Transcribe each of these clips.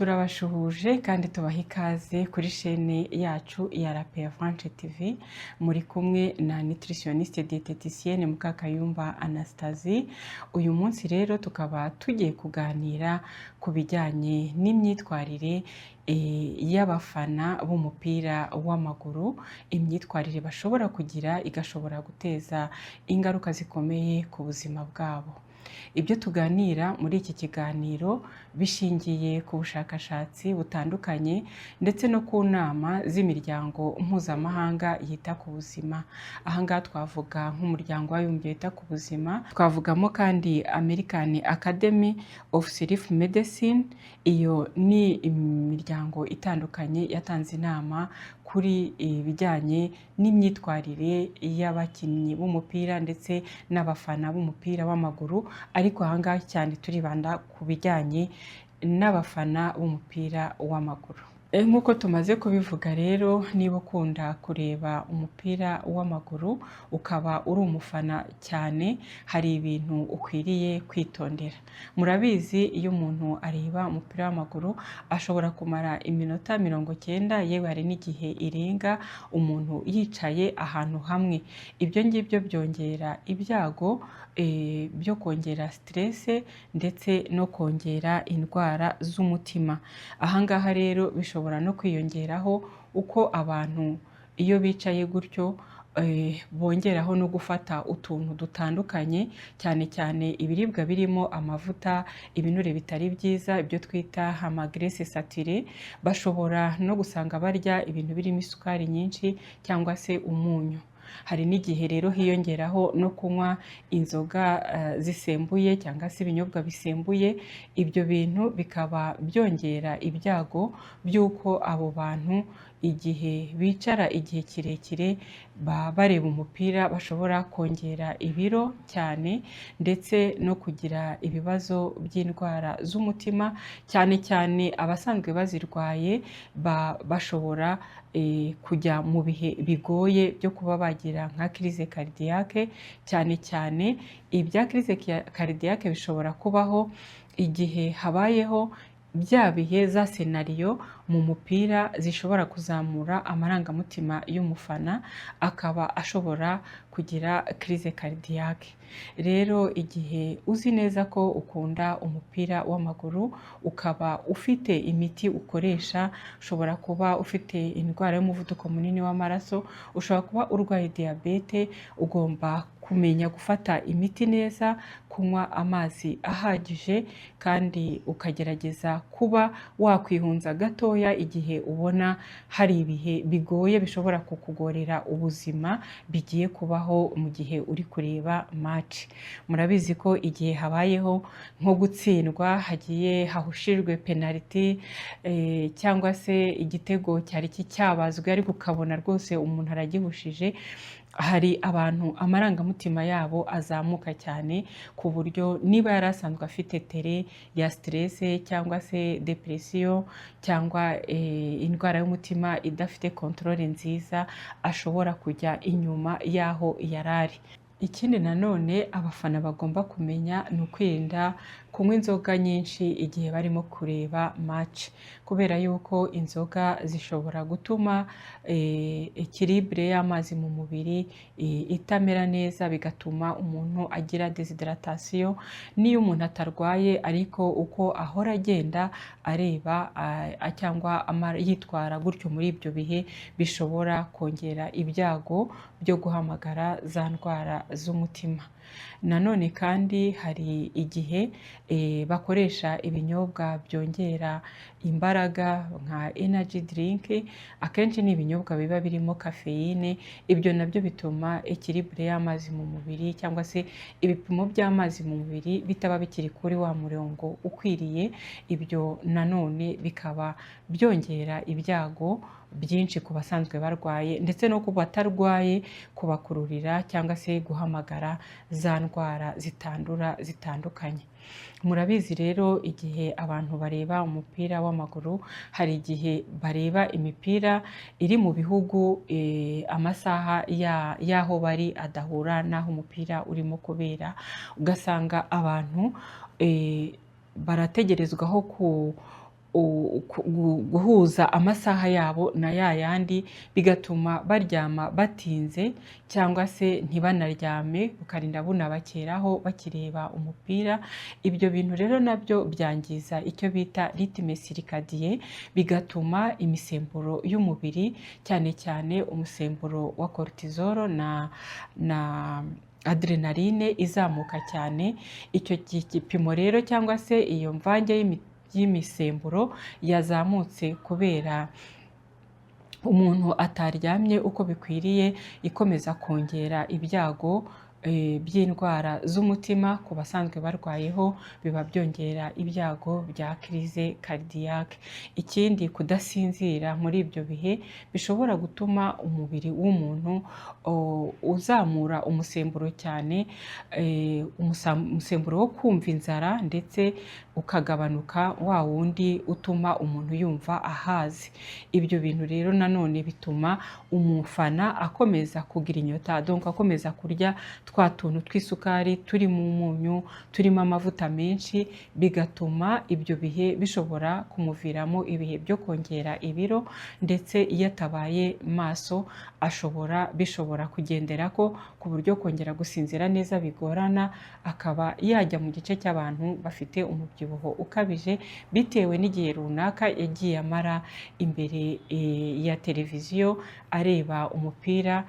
Turabashuhuje kandi tubaha ikaze kuri chaîne yacu ya La Perevanche TV. Muri kumwe na nutritionniste diététicienne Mukakayumba Anastasie. Uyu munsi rero tukaba tugiye kuganira ku bijyanye n'imyitwarire y'abafana b'umupira w'amaguru, imyitwarire bashobora kugira igashobora guteza ingaruka zikomeye ku buzima bwabo. Ibyo tuganira muri iki kiganiro bishingiye ku bushakashatsi butandukanye ndetse no ku nama z'imiryango mpuzamahanga yita ku buzima. Aha ngaha twavuga nk'umuryango w'abibumbye wita ku buzima, twavugamo kandi American Academy of Sleep Medicine. Iyo ni imiryango itandukanye yatanze inama kuri ibijyanye n'imyitwarire y'abakinnyi b'umupira ndetse n'abafana b'umupira w'amaguru, ariko aha ngaha cyane turibanda ku bijyanye n'abafana b'umupira w'amaguru. Nk'uko tumaze kubivuga rero, niba ukunda kureba umupira w'amaguru ukaba uri umufana cyane, hari ibintu ukwiriye kwitondera. Murabizi iyo umuntu areba umupira w'amaguru ashobora kumara iminota 90, yewe hari n'igihe irenga umuntu yicaye ahantu hamwe. Ibyo ngibyo byongera ibyago byo kongera stress ndetse no kongera indwara z'umutima. Aha ngaha rero bishobora no kwiyongeraho uko abantu iyo bicaye gutyo bongeraho no gufata utuntu dutandukanye, cyane cyane ibiribwa birimo amavuta, ibinure bitari byiza, ibyo twita amagrese saturé. Bashobora no gusanga barya ibintu birimo isukari nyinshi cyangwa se umunyu. Hari n'igihe rero hiyongeraho no kunywa inzoga zisembuye cyangwa se ibinyobwa bisembuye. Ibyo bintu bikaba byongera ibyago by'uko abo bantu igihe bicara igihe kirekire bareba umupira bashobora kongera ibiro cyane ndetse no kugira ibibazo by'indwara z'umutima, cyane cyane abasanzwe bazirwaye bashobora kujya mu bihe bigoye byo kuba bagira nka crise cardiaque. Cyane cyane ibya crise cardiaque bishobora kubaho igihe habayeho bya bihe za senariyo mu mupira zishobora kuzamura amarangamutima y'umufana, akaba ashobora kugira crise cardiaque. Rero igihe uzi neza ko ukunda umupira w'amaguru ukaba ufite imiti ukoresha, ushobora kuba ufite indwara y'umuvuduko munini w'amaraso, ushobora kuba urwaye diyabete, ugomba kumenya gufata imiti neza, kunywa amazi ahagije kandi ukagerageza kuba wakwihunza gatoya igihe ubona hari ibihe bigoye bishobora kukugorera ubuzima bigiye kubaho mu gihe uri kureba match. Murabizi ko igihe habayeho nko gutsindwa, hagiye hahushijwe penalty cyangwa se igitego cyari cyabazwe ariko ukabona rwose umuntu aragihushije, hari abantu amarangamutima yabo azamuka cyane ku buryo niba yari asanzwe afite tere ya stress cyangwa se depression cyangwa indwara y'umutima idafite controle nziza, ashobora kujya inyuma y'aho yarari. Ikindi nanone abafana bagomba kumenya ni ukwirinda kunywa inzoga nyinshi igihe barimo kureba match, kubera yuko inzoga zishobora gutuma equilibre y'amazi mu mubiri itamera neza, bigatuma umuntu agira déshydratation. Niyo umuntu atarwaye ariko uko ahora agenda areba cyangwa yitwara gutyo muri ibyo bihe, bishobora kongera ibyago byo guhamagara za ndwara z'umutima. Nanone kandi hari igihe bakoresha ibinyobwa byongera imbaraga nka energy drink, akenshi ni ibinyobwa biba birimo caffeine. Ibyo nabyo bituma equilibre y'amazi mu mubiri cyangwa se ibipimo by'amazi mu mubiri bitaba bikiri kuri wa murongo ukwiriye. Ibyo nanone bikaba byongera ibyago byinshi ku basanzwe barwaye ndetse no ku batarwaye, kubakururira cyangwa se guhamagara za ndwara zitandura zitandukanye. Murabizi rero igihe abantu bareba umupira w'amaguru, hari igihe bareba imipira iri mu bihugu amasaha y'aho bari adahura n'aho umupira urimo kubera, ugasanga abantu barategerezwaho guhuza amasaha yabo na ya yandi, bigatuma baryama batinze cyangwa se ntibanaryame, bukarinda bunabakeraho bakireba umupira. Ibyo bintu rero nabyo byangiza icyo bita rythme circadienne, bigatuma imisemburo y'umubiri cyane cyane umusemburo wa cortisol na adrenaline izamuka cyane. Icyo gipimo rero cyangwa se iyo mvange y'imisemburo yazamutse kubera umuntu ataryamye uko bikwiriye, ikomeza kongera ibyago by'indwara z'umutima. Ku basanzwe barwayeho biba byongera ibyago bya crise cardiaque. Ikindi, kudasinzira muri ibyo bihe bishobora gutuma umubiri w'umuntu uzamura umusemburo cyane, umusemburo wo kumva inzara, ndetse ukagabanuka wa wundi utuma umuntu yumva ahaze. Ibyo bintu rero nanone bituma umufana akomeza kugira inyota, donc akomeza kurya twa tuntu tw'isukari turimo umunyu, turimo amavuta menshi, bigatuma ibyo bihe bishobora kumuviramo ibihe byo kongera ibiro, ndetse iyo atabaye maso bishobora kugendera ko ku buryo kongera gusinzira neza bigorana, akaba yajya mu gice cy'abantu bafite umubyibuho ukabije bitewe n'igihe runaka yagiye amara imbere ya televiziyo areba umupira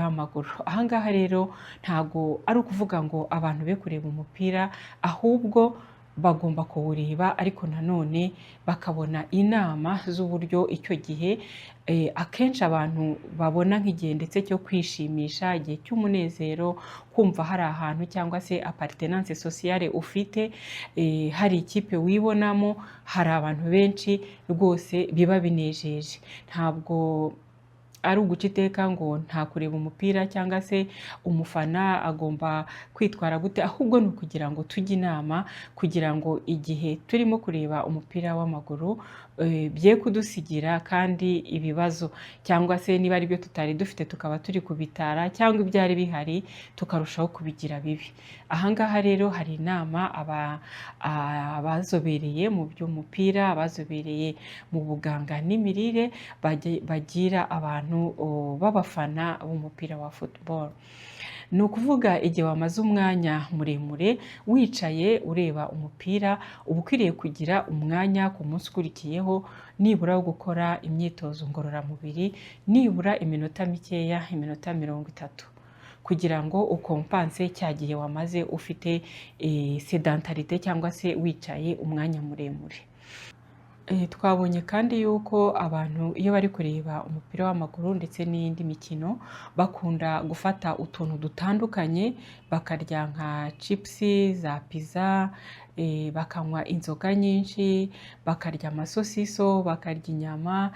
w'amaguru. Ahangaha rero ntago ari ukuvuga ngo abantu be kureba umupira, ahubwo bagomba kuwureba, ariko nanone bakabona inama z'uburyo icyo gihe akenshi abantu babona nk'igihe ndetse cyo kwishimisha, igihe cy'umunezero, kumva hari ahantu cyangwa se appartenance sociale ufite, hari ikipe wibonamo, hari abantu benshi rwose biba binejeje. Ntabwo ari uguca iteka ngo nta kureba umupira cyangwa se umufana agomba kwitwara gute, ahubwo ni ukugira ngo tujye inama kugira ngo igihe turimo kureba umupira w'amaguru bye kudusigira kandi ibibazo, cyangwa se niba ari byo tutari dufite tukaba turi kubitara, cyangwa ibyari bihari tukarushaho kubigira bibi. Ahangaha rero hari inama abazobereye mu by'umupira, abazobereye mu buganga n'imirire bagira abantu b'abafana b'umupira wa football. Ni ukuvuga igihe wamaze umwanya muremure wicaye ureba umupira, uba ukwiriye kugira umwanya ku munsi ukurikiyeho nibura wo gukora imyitozo ngororamubiri, nibura iminota mikeya, iminota 30, kugira ngo ukompanse cya gihe wamaze ufite sedentarite cyangwa se wicaye umwanya muremure. Twabonye kandi yuko abantu iyo bari kureba umupira w'amaguru ndetse n'iyindi mikino bakunda gufata utuntu dutandukanye, bakarya nka chipsi, za pizza, bakanywa inzoga nyinshi, bakarya amasosiso, bakarya inyama.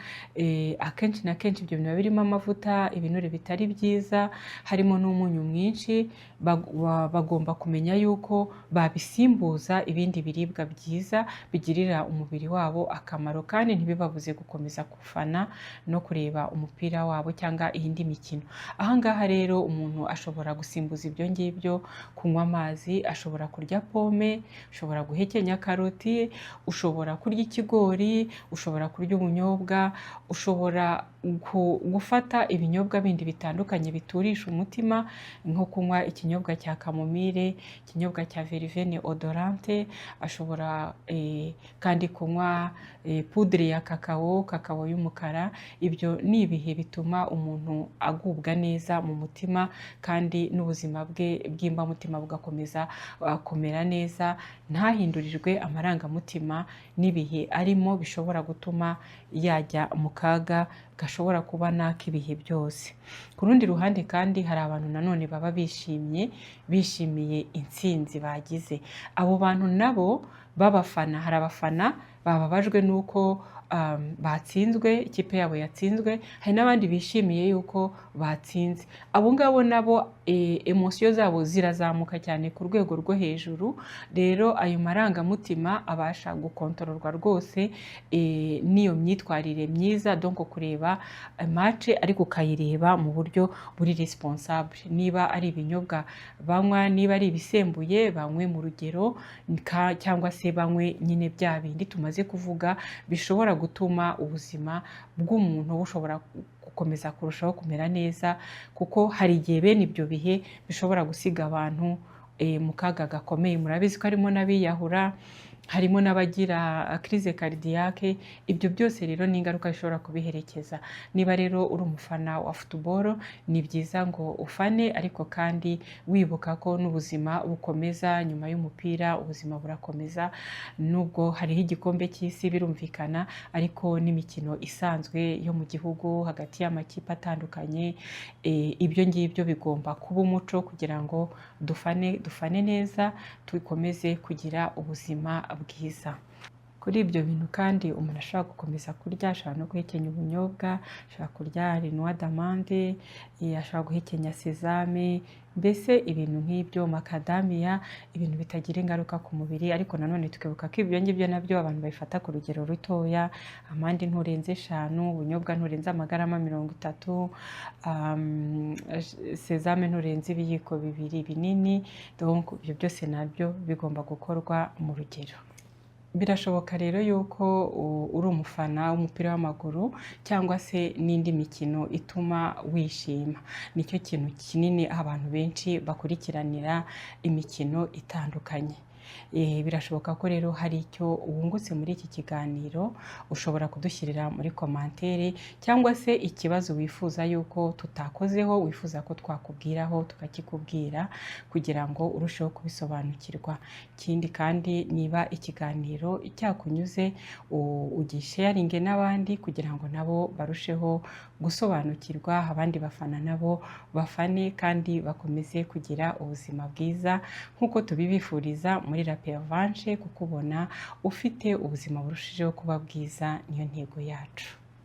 Akenshi na kenshi ibyo biba birimo amavuta, ibinure bitari byiza, harimo n'umunyu mwinshi. Bagomba kumenya yuko babisimbuza ibindi biribwa byiza bigirira umubiri wabo akamaro, kandi ntibibabuze gukomeza gufana no kureba umupira wabo cyangwa iyindi mikino. Ahangaha rero umuntu ashobora gusimbuza ibyo ngibyo, kunywa amazi, ashobora kurya pome, ushobora guhekenya karoti, ushobora kurya ikigori, ushobora kurya ubunyobwa, ushobora gufata ibinyobwa bindi bitandukanye biturisha umutima, nko kunywa ikinyobwa cya kamomile, ikinyobwa cya verveine odorante, ashobora kandi kunywa poudre ya kakao y'umukara. Ibyo ni ibihe bituma umuntu agubwa neza mu mutima, kandi n'ubuzima bwe bw'imbamutima bugakomeza kumera neza, ntahindurirwe amarangamutima n'ibihe arimo bishobora gutuma yajya mu kaga gashobora kuba n'ak'ibihe byose. Ku rundi ruhande kandi hari abantu nanone baba bishimiye intsinzi bagize. Abo bantu nabo b'abafana, hari abafana bababajwe n'uko batsinzwe, ikipe yabo yatsinzwe, hari n'abandi bishimiye yuko batsinze. Abo ngabo nabo emosiyo zabo zirazamuka cyane ku rwego rwo hejuru. Rero ayo marangamutima abasha gukontororwa rwose n'iyo myitwarire myiza, donc kureba match ariko ukayireba mu buryo buri responsable. Niba ari ibinyobwa banywa, niba ari ibisembuye banywe mu rugero, cyangwa se se banywe nyine bya bindi tumaze kuvuga bishobora gutuma ubuzima bw'umuntu bushobora gukomeza kurushaho kumera neza, kuko hari igihe bene ibyo bihe bishobora gusiga abantu mu kaga gakomeye. Murabizi ko harimo n'abiyahura, harimo n'abagira crise cardiaque. Ibyo byose rero ni ingaruka bishobora kubiherekeza. Niba rero uri umufana wa football, ni byiza ngo ufane, ariko kandi wibuka ko n'ubuzima bukomeza nyuma y'umupira, ubuzima burakomeza. Nubwo hariho igikombe cy'isi birumvikana, ariko n'imikino isanzwe yo mu gihugu hagati y'amakipe atandukanye, ibyo ngibyo bigomba kuba umuco kugira ngo dufane neza, dukomeze kugira ubuzima bwiza. Kuri ibyo bintu kandi umuntu ashobora gukomeza kurya, ashobora no guhekenya ubunyobwa, ashobora kurya noix d'amande, ashobora guhekenya sesame, mbese ibintu nk'ibyo, macadamia, ibintu bitagira ingaruka ku mubiri. Ariko nanone tukibuka ko ibyo ngibyo nabyo abantu babifata ku rugero rutoya. Amande nturenze 5, ubunyobwa nturenze amagarama 30, sesame nturenze ibiyiko 2 binini. Donc ibyo byose nabyo bigomba gukorwa mu rugero. Birashoboka rero yuko uri umufana w'umupira w'amaguru cyangwa se n'indi mikino ituma wishima. Nicyo kintu kinini abantu benshi bakurikiranira imikino itandukanye. Birashoboka ko rero hari icyo wungutse muri iki kiganiro. Ushobora kudushyirira muri komantere, cyangwa se ikibazo wifuza yuko tutakozeho, wifuza ko twakubwiraho tukakikubwira kugira ngo urusheho kubisobanukirwa. Ikindi kandi, niba ikiganiro cyakunyuze, ugisharinge n'abandi kugira ngo nabo barusheho gusobanukirwa, abandi bafana nabo bafane kandi bakomeze kugira ubuzima bwiza nk'uko tubibifuriza muri La Pervenche, kuko ubona ufite ubuzima burushijeho kuba bwiza, niyo ntego yacu.